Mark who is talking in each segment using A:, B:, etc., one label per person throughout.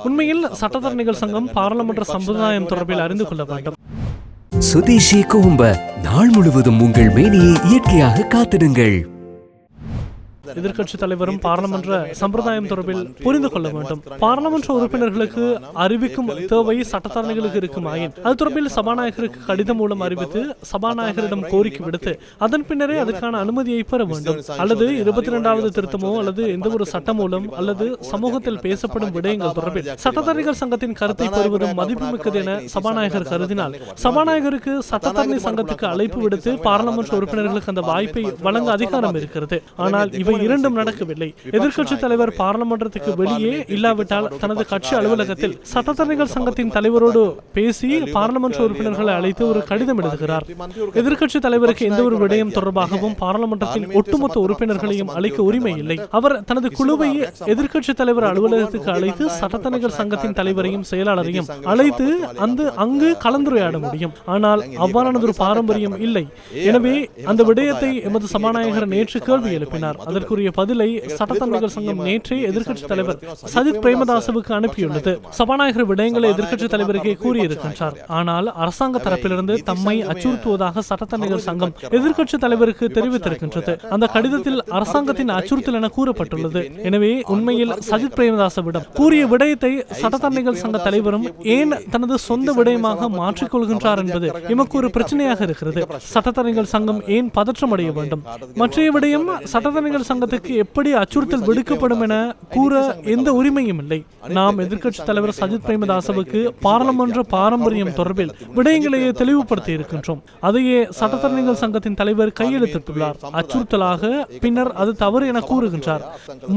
A: உண்மையில் சட்டத்தரணிகள் சங்கம் பாராளுமன்ற சம்பிரதாயம் தொடர்பில் அறிந்து கொள்ள வேண்டும்.
B: சுதேசி கோம்ப நாள் முழுவதும் உங்கள் மேனியை இயற்கையாக காத்திடுங்கள்.
A: எதிர்க்கட்சி தலைவரும் பாராளுமன்ற சம்பிரதாயம் தொடர்பில் புரிந்து கொள்ள வேண்டும். பாராளுமன்ற உறுப்பினர்களுக்கு அறிவிக்கும் தேவை சட்டத்தரணிகளுக்கு இருக்குமாயின் அது தொடர்பில் சபாநாயகருக்கு கடிதம் மூலம் அறிவித்து சபாநாயகரிடம் கோரிக்கை விடுத்து அதன் பின்னரே அதற்கான அனுமதியை பெற வேண்டும். அல்லது 22வது திருத்தமோ அல்லது எந்த ஒரு சட்டம் மூலம் அல்லது சமூகத்தில் பேசப்படும் விடயங்கள் தொடர்பில் சட்டத்தரணிகள் சங்கத்தின் கருத்தை பெறுவது மதிப்புமிக்கது என சபாநாயகர் கருதினால் சபாநாயகருக்கு சட்டத்தரணி சங்கத்துக்கு அழைப்பு விடுத்து பாராளுமன்ற உறுப்பினர்களுக்கு அந்த வாய்ப்பை வழங்க அதிகாரம் இருக்கிறது. ஆனால் இவை இரண்டும் நடக்கவில்லை. எதிர்க்கட்சி தலைவர் பாராளுமன்றத்துக்கு வெளியே இல்லாவிட்டால் தனது கட்சி அலுவலகத்தில் சட்டத்தரணிகள் சங்கத்தின் தலைவரோடு பேசி பாராளுமன்ற உறுப்பினர்களை அழைத்து ஒரு கடிதம் எழுதுகிறார். எதிர்க்கட்சி தலைவருக்கு எந்த ஒரு விடயம் தொடர்பாகவும் பாராளுமன்றத்தின் ஒட்டுமொத்த உறுப்பினர்களையும் அழைக்க உரிமை இல்லை. அவர் தனது குழுவை எதிர்க்கட்சி தலைவர் அலுவலகத்துக்கு அழைத்து சட்டத்தரணிகள் சங்கத்தின் தலைவரையும் செயலாளரையும் அழைத்து அங்கு கலந்துரையாட முடியும். ஆனால் அவ்வாறானது ஒரு பாரம்பரியம் இல்லை. எனவே அந்த விடயத்தை எமது சபாநாயகர் நேற்று கேள்வி எழுப்பினார். அதற்குரிய பதிலை சட்டத்தரணிகள் சங்கம் நேற்றே எதிர்க்கட்சி தலைவர் சஜித் பிரேமதாசவுக்கு அனுப்பியுள்ளது. சபாநாயகர் விடயங்களை எதிர்க்கட்சி தலைவருக்கே கூறியிருக்கின்றார். ஆனால் அரசாங்க தரப்பிலிருந்து தம்மை அச்சுறுத்துவதாக சட்டத்தரணிகள் சங்கம் எதிர்க்கட்சி தலைவருக்கு தெரிவித்திருக்கின்றது. அந்த கடிதத்தில் அரசாங்கத்தின் அச்சுறுத்தல் என கூறப்பட்டுள்ளது. எனவே உண்மையில் சஜித் பிரேமதாசவிடம் கூறிய விடயத்தை சட்டத்தரணிகள் சங்க தலைவரும் ஏன் தனது சொந்த விடயமாக மாற்றிக்கொள்கின்றார் என்பது எமக்கு ஒரு பிரச்சனையாக இருக்கிறது. சட்டத்தரணிகள் சங்கம் ஏன் பதற்றம் அடைய வேண்டும்? மற்றைய விடயம் சட்டத்தரணிகள் சங்கத்துக்கு எப்படி அச்சுறுத்தல் விடுக்கப்படும் என கூற எந்த உரிமையும் இல்லை. நாம் எதிர்க்கட்சி தலைவர் சஜித் பிரேமதாசவுக்கு பாராளுமன்ற பாரம்பரியம் தொடர்பில் விடயங்களையே தெளிவுபடுத்தி இருக்கின்றோம். அதையே சட்டத்தரணிகள் சங்கத்தின் தலைவர் கையெழுத்திட்டுள்ளார். அச்சுறுத்தலாக பின்னர் அது தவறு என கூறுகின்றார்.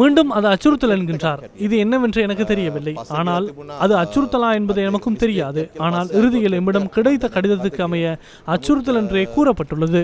A: மீண்டும் அது அச்சுறுத்தல் என்கின்றார். இது என்னவென்று எனக்கு தெரியவில்லை. ஆனால் அது அச்சுறுத்தலா என்பது எனக்கும் தெரியாது. ஆனால் இறுதியில் எம்மிடம் கிடைத்த கடிதத்துக்கு அமைய அச்சுறுத்தல் என்றே கூறப்பட்டுள்ளது.